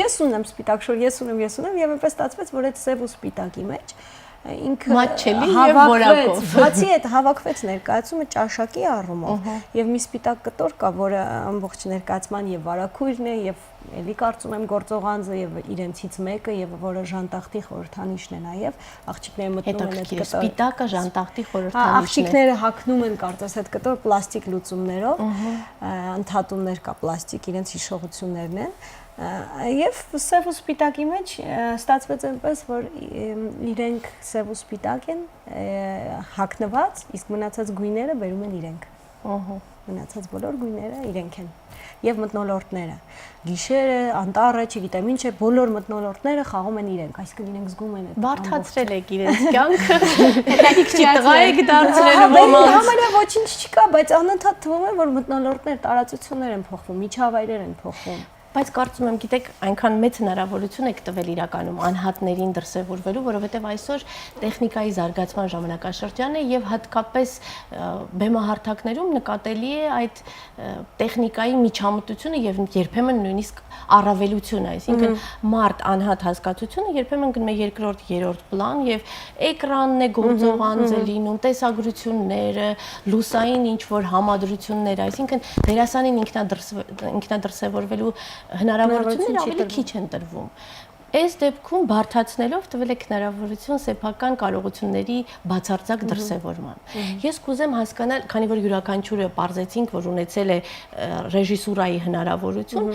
ես ունեմ սպիտակ շոր, ես ունեմ եւ այնպես ստացվեց, որ այդ սև ու սպիտակի մեջ ինքը մատչելի եւ որակով բացի այդ հավաքվեց ներկայացումը ճաշակի առումով եւ մի սպիտակ կտոր կա, որը ամբողջ ներկայացման եւ վարակույրն է եւ էլի կարծում եմ գործողանձը եւ իրենցից մեկը եւ որը ժանտախտի խորհրդանիշն է նաեւ աղջիկները մտնում են այդ կտոր սպիտակը ժանտախտի խորհրդանիշն է աղջիկները հագնում են կարծես այդ կտոր պլաստիկ լուծումներով ընդհատումներ կա պլաստիկ իրենց հիշողություններն են Եվ սև ու սպիտակի մեջ ստացվեց այնպես, որ իրենք սև ու սպիտակ են հագնված, իսկ մնացած գույները բերում են իրենք։ Մնացած բոլոր գույները իրենք են։ Եվ մթնոլորտները, գիշերը, անտառը, չգիտեմ ինչ է, բոլոր մթնոլորտները խաղում են իրենք, այսինքն իրենք զգում են այդ բարթացրել եք իրենց կյանքը, հետաքրքիր չի տղա եք դարձրել ոմանց։ Համարյա ոչինչ չկա, բայց անընդհատ թվում է, որ մթնոլորտներ, տարածություններ են փոխվում, միջավայրեր են փոխվում։ Բայց կարծում եմ, գիտեք, այնքան մեծ հնարավորություն եք տվել իրականում անհատներին դրսևորվելու, որովհետև այսօր տեխնիկայի զարգացման ժամանակաշրջան է եւ հատկապես բեմահարթակներում նկատելի է այդ տեխնիկայի միջամտությունը եւ երբեմն նույնիսկ առավելությունը, այսինքն մարդ անհատ հասկացությունը երբեմն գնում է երկրորդ, երրորդ պլան եւ էկրանն է գործողանձը լինում, տեսագրությունները, լուսային ինչ որ համադրություններ, այսինքն դերասանին ինքնադրսևորվելու հնարավորությունները ավելի քիչ են տրվում։ Այս դեպքում բարթացնելով տվել եք հնարավորություն սեփական կարողությունների բացարձակ դրսևորման։ Ես կուզեմ հասկանալ, քանի որ յուրաքանչյուրը պարզեցինք, որ ունեցել է ռեժիսուրայի հնարավորություն,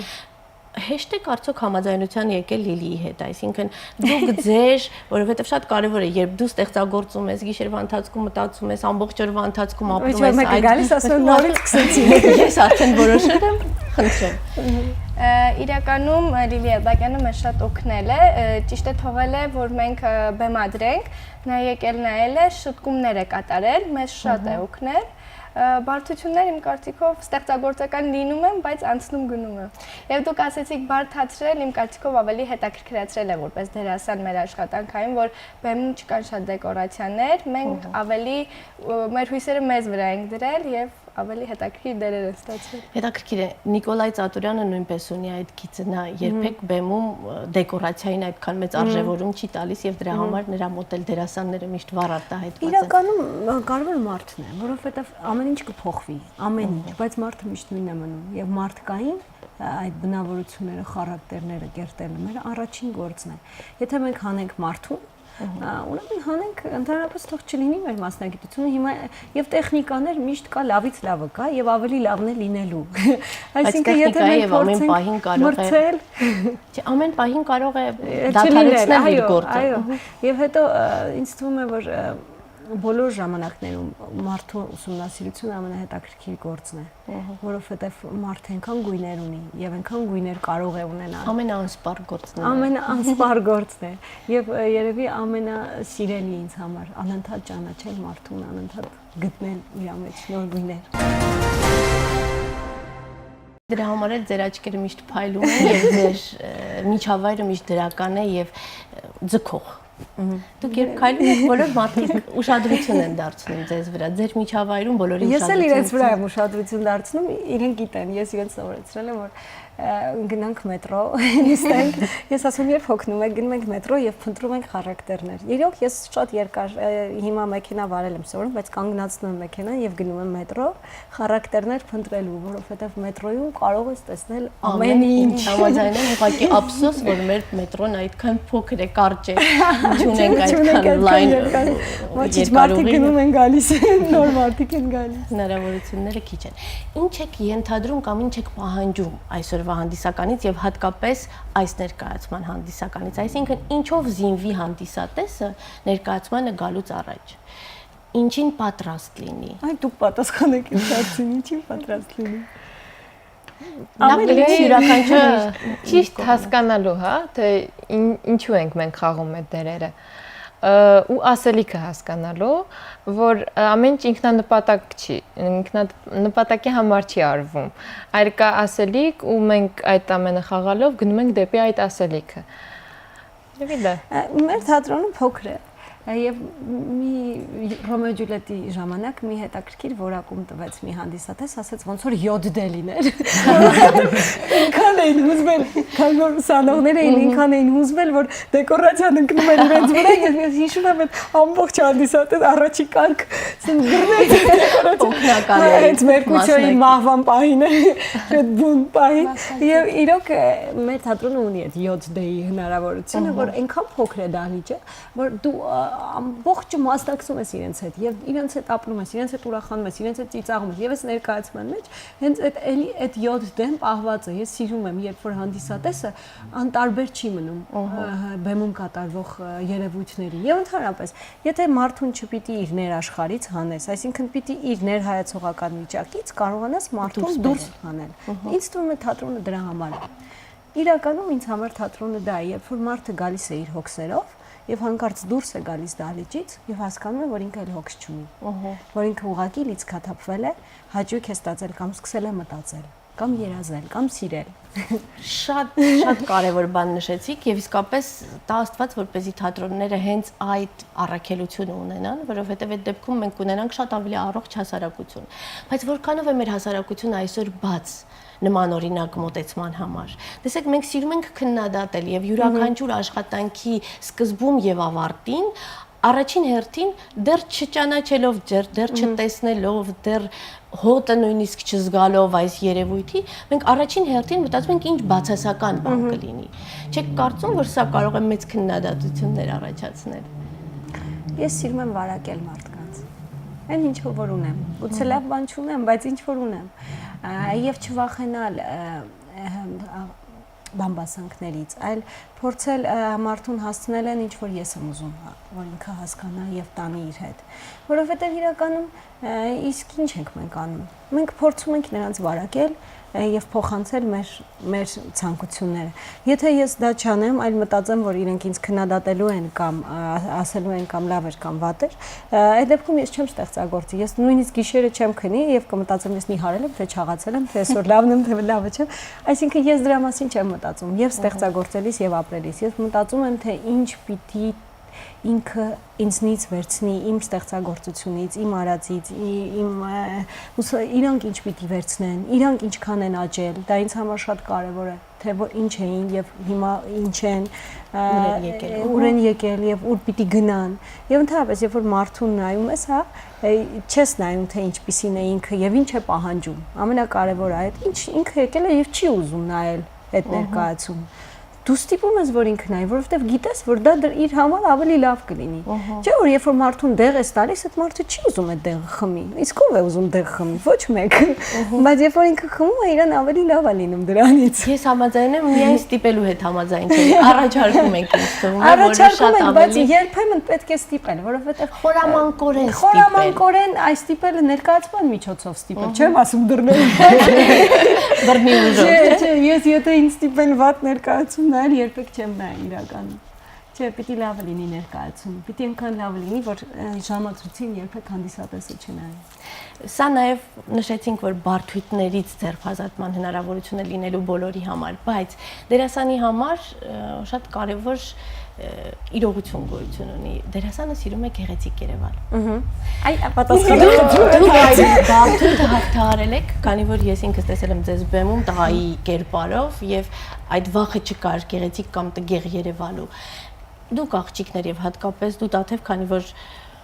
հեշտ է կարծոք համաձայնության եկել Լիլիի հետ, այսինքն դուք ձեր, որովհետև շատ կարևոր է, երբ դու ստեղծագործում ես, գիշերվա ընթացքում մտածում ես, ամբողջ օրվա ընթացքում ապրում ես, այդ գալիս ասում նորից սկսեցի։ Ես արդեն որոշել եմ, խնդրեմ։ Իրականում Լիլի Ալբակյանը մեզ շատ օգնել է, ճիշտ է թողել է, որ մենք բեմադրենք, նա եկել նայել է, շտկումներ է կատարել, մեզ շատ է օգնել։ Բարդություններ իմ կարծիքով ստեղծագործական լինում են, բայց անցնում գնում է։ Եվ դուք ասեցիք բարդացրել, իմ կարծիքով ավելի հետաքրքրացրել է որպես դերասան մեր աշխատանքային, որ բեմում չկան շատ դեկորացիաներ, մենք ավելի մեր հույսերը մեզ վրա ենք դրել եւ ավելի հետաքրքիր դերեր են ստացվել։ Հետաքրքիր է, Նիկոլայ Ծատուրյանը նույնպես ունի այդ գիծը, նա երբեք բեմում դեկորացիային այդքան մեծ արժևորում չի տալիս եւ դրա համար նրա մոտ էլ դերասանները միշտ վառ արտահայտված են։ Իրականում կարևոր մարդն է, որովհետեւ ամեն ինչ կփոխվի, ամեն ինչ, բայց մարդը միշտ նույնն է մնում եւ մարդկային այդ բնավորությունները, խարակտերները կերտելը մեր առաջին գործն է։ Եթե մենք հանենք մարդուն, ուրեմն հանենք ընդհանրապես թող չլինի մեր մասնագիտությունը հիմա եւ տեխնիկաներ միշտ կա լավից լավը կա եւ ավելի լավն է լինելու այսինքն եթե մենք ամեն պահին կարող է չէ ամեն պահին կարող է դադարեցնել իր գործը այո եւ հետո ինձ թվում է որ բոլոր ժամանակներում մարդու ուսումնասիրությունը ամենահետաքրքիր գործն է, որովհետև մարդը այնքան գույներ ունի եւ այնքան գույներ կարող է ունենալ։ Ամենաանսպար գործն է։ Ամենաանսպար գործն է եւ երևի ամենասիրելի ինձ համար անընդհատ ճանաչել մարդուն, անընդհատ գտնել իր մեջ նոր գույներ։ Դրա համար էլ ձեր աչքերը միշտ փայլում են եւ ձեր միջավայրը միշտ դրական է եւ ձգող։ Դուք երբ քայլում եք, բոլոր մարդիկ ուշադրություն են դարձնում ձեզ վրա, ձեր միջավայրում բոլորի ուշադրություն։ Ես էլ իրենց վրա եմ ուշադրություն դարձնում, իրենք գիտեն, ես իրենց սովորեցրել եմ, որ գնանք մետրո, նստենք, ես ասում երբ հոգնում եք, գնում ենք մետրո եւ փնտրում ենք խարակտերներ։ Իրոք ես շատ երկար հիմա մեքենա վարել եմ սովորում, բայց կանգնացնում եմ մեքենան եւ գնում եմ մետրո խարակտերներ փնտրելու, որովհետեւ մետրոյում կարող ես տեսնել ամեն ինչ։ Համաձայն եմ, ուղղակի ափսոս, որ մեր մետրոն այդքան փոքր է, կարճ է, չունենք այդքան լայն ոչինչ մարդիկ գնում են գալիս, նոր մարդիկ են գալիս։ Հնարավորությունները քիչ են։ Ինչ եք ենթադրում կամ ինչ եք պահանջում այսօրվա հանդիսականից եւ հատկապես այս ներկայացման հանդիսականից, այսինքն ինչով զինվի հանդիսատեսը ներկայացմանը գալուց առաջ։ Ինչին պատրաստ լինի։ Այ դուք պատասխանեք ինձ հարցին, ինչին պատրաստ լինի։ Լավլիից յուրաքանչյուր ճիշտ հասկանալու, հա, թե ինչու ենք մենք խաղում այդ դերերը ու ասելիքը հասկանալու, որ ամեն ինչ ինքնանպատակ չի, ինքնանպատակի համար չի արվում, այլ կա ասելիք ու մենք այդ ամենը խաղալով գնում ենք դեպի այդ ասելիքը։ Մեր թատրոնը փոքր է եւ մի Ռոմեո Ջուլիետի ժամանակ մի հետաքրքիր որակում տվեց մի հանդիսատես, ասաց ոնց որ 7 դե լիներ։ Ինքան էին հուզվել, քան որ սանողները ինքան էին հուզվել, որ դեկորացիան ընկնում էր իրենց վրա, եւ ես հիշում եմ այդ ամբողջ հանդիսատես առաջի կարգ գրնեց դեկորացիա։ Այդ Մերկուչիոյի մահվան պահին է, այդ բուն պահին, եւ իրոք մեր թատրոնը ունի այդ 7 դեի հնարավորությունը, որ այնքան փոքր է դահլիճը, որ դու ամբողջը մասնակցում ես իրենց հետ եւ իրենց հետ ապրում ես, իրենց հետ ուրախանում ես, իրենց հետ ծիծաղում ես եւ այս ներկայացման մեջ հենց այդ 7 դեմ պահված է։ Ես սիրում եմ, երբ որ հանդիսատեսը անտարբեր չի մնում բեմում կատարվող երևույթներին եւ ընդհանրապես, եթե մարդուն չպիտի իր ներաշխարից հանես, այսինքն պիտի իր ներհայացողական վիճակից կարողանաս մարդուն դուրս հանել։ Ինձ թվում է թատրոնը դրա համար է։ Իրականում ինձ համար թատրոնը դա է, երբ որ մարդը գալիս է իր հոգսերով եւ հանկարծ դուրս է գալիս դահլիճից եւ հասկանում է, որ ինքը էլ հոգս չունի, որ ինքը ուղղակի լիցքաթափվել է, հաճույք է ստացել կամ սկսել է մտածել, կամ երազել, կամ սիրել։ Շատ կարևոր բան նշեցիք եւ իսկապես տա Աստված, որպեսզի թատրոնները հենց այդ առաքելությունը ունենան, որովհետեւ այդ դեպքում մենք ունենանք շատ ավելի առողջ հասարակություն։ Բայց որքանով է մեր հասարակությունը այսօր բաց նմանօրինակ մոտեցման համար։ Տեսեք, մենք սիրում ենք քննադատել եւ յուրաքանչյուր աշխատանքի սկզբում եւ ավարտին առաջին հերթին դեռ չճանաչելով, դեռ չտեսնելով, դեռ հոտը նույնիսկ չզգալով այս երևույթի, մենք առաջին հերթին մտածում ենք ինչ բացասական բան կլինի։ Չեք կարծում, որ սա կարող է մեծ քննադատություններ առաջացնել։ Ես սիրում եմ վարակել մարդկանց։ Այն ինչ որ ունեմ։ Գուցե լավ բան չունեմ, բայց ինչ որ ունեմ։ Եվ չվախենալ բամբասանքներից, այլ փորձել մարդուն հասցնել են ինչ որ ես եմ ուզում, որ ինքը հասկանա եւ տանի իր հետ, որովհետեւ իրականում իսկ ինչ ենք մենք անում։ Մենք փորձում ենք նրանց վարակել եւ փոխանցել մեր ցանկությունները։ Եթե ես դա չանեմ, այլ մտածեմ, որ իրենք ինձ քննադատելու են կամ ասելու են կամ լավ էր կամ վատ էր, այդ դեպքում ես չեմ ստեղծագործի։ Ես նույնիսկ գիշերը չեմ քնի եւ կմտածեմ ես նիհարել եմ, թե չաղացել եմ, թե այսօր լավն եմ, թե լավը չեմ։ Այսինքն ես դրա մասին չեմ մտածում եւ ստեղծագործելիս եւ ապրելիս։ Ես մտածում եմ, թե ինչ պիտի ինքը ինձնից վերցնի իմ ստեղծագործությունից, իմ արածից, իրանք ինչ պիտի վերցնեն, իրանք ինչքան են աճել, դա ինձ համար շատ կարևոր է, թե որ ինչ էին եւ հիմա ինչ են, ուր են եկել եւ ուր պիտի գնան։ Եվ ընդհանրապես, երբ որ մարդուն նայում ես, հա, չես նայում թե ինչպիսին է ինքը եւ ինչ է պահանջում։ Ամենակարևորը այդ ինչ ինքը եկել է եւ չի ուզում նայել այդ ներկայացում։ Դու ստիպում ես, որ ինքն նայ, որովհետև գիտես, որ դա իր համար ավելի լավ կլինի։ Չէ՞ որ երբ որ մարդուն դեղ ես տալիս, այդ մարդը չի ուզում այդ դեղը խմի։ Իսկ ով է ուզում դեղ խմի։ Ոչ մեկ։ Բայց երբ որ ինքը խմում է, իրան ավելի լավ է լինում դրանից։ Ես համաձայն եմ, միայն ստիպելու հետ համաձայն չէ։ Առաջարկում ենք ինձ թվում է, որ շատ ավելի։ Բայց երբեմն պետք է ստիպել, որովհետև խորամանկորեն ստիպել։ Խորամանկորեն այս ստիպելը ներկայացման միջոցով ստիպել, չեմ ասում դռների։ Դռնի ուժով։ Չէ, ես եթե ինձ ստիպեն վատ ներկայացում նայել երբեք չեմ նայ իրականում։ Չէ, պիտի լավ լինի ներկայացում։ Պիտի այնքան լավ լինի, որ ժամացույցին երբեք հանդիսատեսը չնայի։ Սա նաև նշեցինք, որ բարդույթներից ձերբազատման հնարավորությունը լինելու բոլորի համար, բայց դերասանի համար շատ կարևոր իրողություն գոյություն ունի։ Դերասանը սիրում է գեղեցիկ Երևան։ Այ պատասխանը դուք այդ բարդույթը հաղթահարել եք, քանի որ ես ինքս տեսել եմ ձեզ բեմում տղայի կերպարով եւ այդ վախը չկար գեղեցիկ կամ տգեղ Երևանու։ Դուք աղջիկներ եւ հատկապես դու Տաթև, քանի որ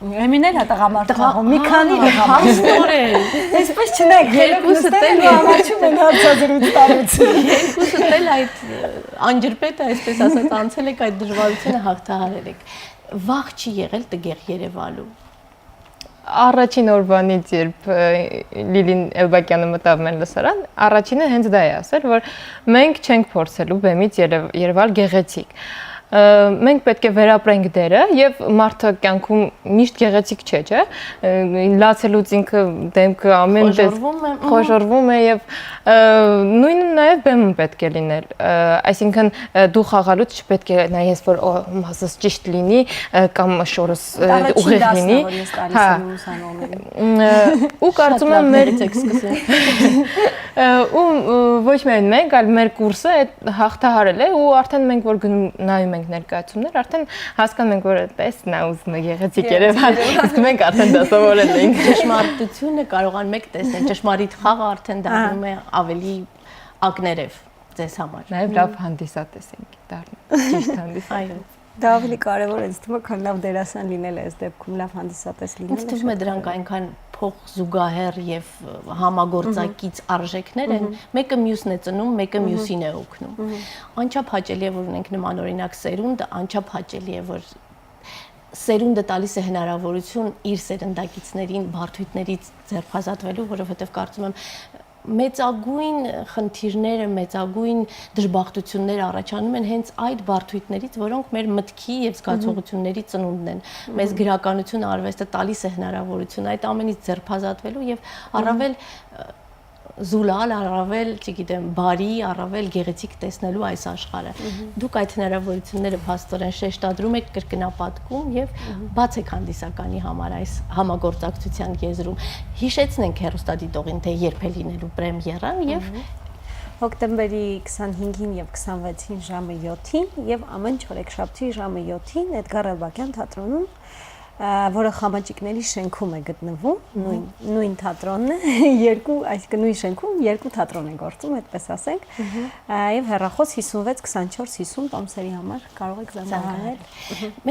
Էմինել է տղամարդ խաղում, մի քանի տղամարդ։ Այսպես չնայեք, երկուսը էլ համաչում են հարցազրույց տալուց։ Երկուսը էլ այդ անջրպետը, այսպես ասած, անցել եք այդ դժվարությունը հաղթահարել եք։ Վախ չի եղել տգեղ Երևանու։ Առաջին օրվանից, երբ Լիլին Էլբակյանը մտավ մեր լսարան, առաջինը հենց դա է ասել, որ մենք չենք փորձելու բեմից երևալ գեղեցիկ։ մենք պետք է վերապրենք դերը եւ մարդը կյանքում միշտ գեղեցիկ չէ, չէ՞։ Լացելուց ինքը դեմքը ամեն խոժորվում է եւ նույնը նաեւ բեմում պետք է լինել։ Այսինքն դու խաղալուց չպետք է նայես որ մասս ճիշտ լինի կամ շորս ուղիղ լինի։ Հա։ Ու կարծում եմ մեր ու ոչ միայն մենք, այլ մեր կուրսը այդ հաղթահարել է ու արդեն մենք որ նայում ենք ներկայացումներ, արդեն հասկանում ենք որ այդպես նա ուզում է գեղեցիկ Երևան, իսկ մենք արդեն դասավորել ենք։ Ճշմարտությունը կարողանում եք տեսնել, ճշմարիտ խաղը արդեն դառնում է ավելի ակներև ձեզ համար։ Նաև լավ հանդիսատես ենք դառնում։ Ճիշտ հանդիսատես։ Այո։ Դա ավելի կարևոր է, ինձ թվում է, քան լավ դերասան լինելը, այս դեպքում լավ հանդիսատես լինելը։ Ինձ թվում է դրանք այնքան փող զուգահեռ եւ համագործակից արժեքներ են, մեկը մյուսն է ծնում, մեկը մյուսին է օգնում։ Անչափ հաճելի է որ ունենք նմանօրինակ սերունդ, անչափ հաճելի է որ սերունդը տալիս է հնարավորություն իր սերնդակիցներին բարդույթներից ձերբազատվելու, որովհետեւ կարծում եմ մեծագույն խնդիրները, մեծագույն դժբախտությունները առաջանում են հենց այդ բարդույթներից, որոնք մեր մտքի եւ զգացողությունների ծնունդն են։ Մեզ գրականություն արվեստը տալիս է հնարավորություն այդ ամենից ձերբազատվելու եւ առավել զուլալ, առավել, չգիտեմ, բարի, առավել գեղեցիկ տեսնելու այս աշխարհը։ Դուք այդ հնարավորությունները փաստորեն շեշտադրում եք կրկնապատկում եւ բաց եք հանդիսականի համար այս համագործակցության եզրում։ Հիշեցնենք հեռուստադիտողին, թե երբ է լինելու պրեմիերան եւ հոկտեմբերի 25-ին եւ 26-ին ժամը 7-ին եւ ամեն չորեքշաբթի ժամը 7-ին Էդգար Էլբակյան թատրոնում, որը Խամաճիկների շենքում է գտնվում, նույն թատրոնն է, այսինքն նույն շենքում երկու թատրոն է գործում, այդպես ասենք, եւ հեռախոս 56-24-50 տոմսերի համար կարող եք զանգահարել։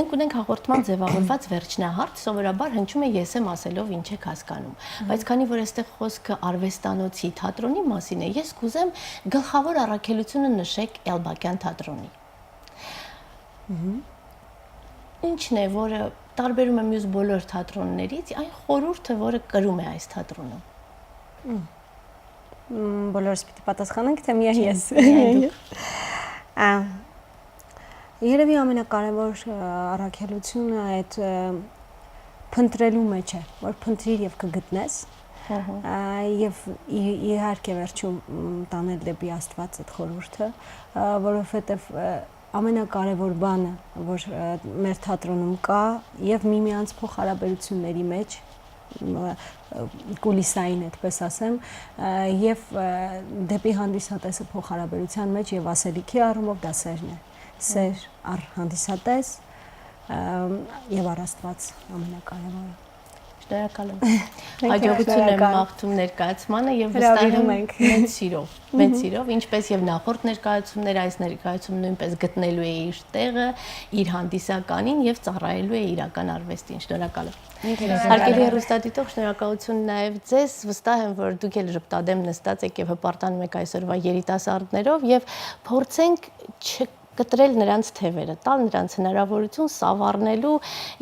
Մենք ունենք հաղորդման ձևավորված վերջնահարց, սովորաբար հնչում է ես եմ ասելով ինչ եք հասկանում, բայց քանի որ այստեղ խոսքը արվեստանոցի թատրոնի մասին է, ես կուզեմ գլխավոր առաքելությունը նշեք Էլբակյան թատրոնի։ Ինչն է, որը տարբերում է մյուս բոլոր թատրոններից, այն խորհուրդը, որը կրում է այս թատրոնը։ Բոլորս պիտի պատասխանենք, թե միայն ես։ Երևի ամենակարևոր առաքելությունը այդ փնտրելու մեջ է, որ փնտրիր եւ կգտնես։ Եվ իհարկե վերջում տանել դեպի Աստված այդ խորհուրդը, որովհետեւ ամենակարևոր բանը, որ մեր թատրոնում կա եւ միմյանց փոխհարաբերությունների մեջ կուլիսային այդպես ասեմ եւ դեպի հանդիսատեսը փոխհարաբերության մեջ եւ ասելիքի առումով դա սերն է, սեր առ հանդիսատես եւ առ Աստված ամենակարևորը։ Շնորհակալ եմ։ Հաջողություն եմ մաղթում ներկայացմանը եւ վստահ եմ մեծ սիրով, ինչպես եւ նախորդ ներկայացումներ, այս ներկայացումը նույնպես գտնելու է իր տեղը, իր հանդիսականին եւ ծառայելու է իրական արվեստին։ Շնորհակալ եմ։ Հարգելի հեռուստադիտող, շնորհակալություն նաեւ ձեզ, վստահ եմ, որ դուք էլ ժպտադեմ նստած եք եւ հպարտանում եք այսօրվա երիտասարդներով եւ փորձենք կտրել նրանց թևերը, տալ նրանց հնարավորություն սավառնելու,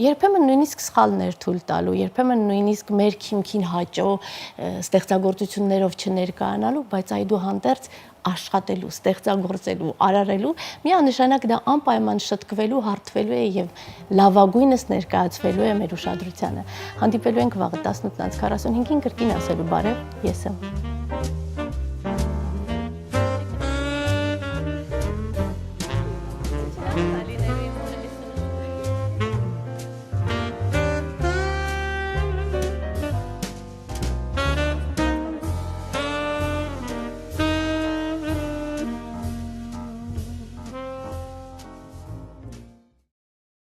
երբեմն նույնիսկ սխալներ թույլ տալու, երբեմն նույնիսկ մեր քիմքին հաճո ստեղծագործություններով չներկայանալու, բայց այդուհանդերձ աշխատելու, ստեղծագործելու, արարելու, միանշանակ դա անպայման շտկվելու, հարթվելու է եւ լավագույնս ներկայացվելու է մեր ուշադրությանը։ Հանդիպելու ենք վաղը 18:45-ին կրկին ասելու բարև, ես եմ։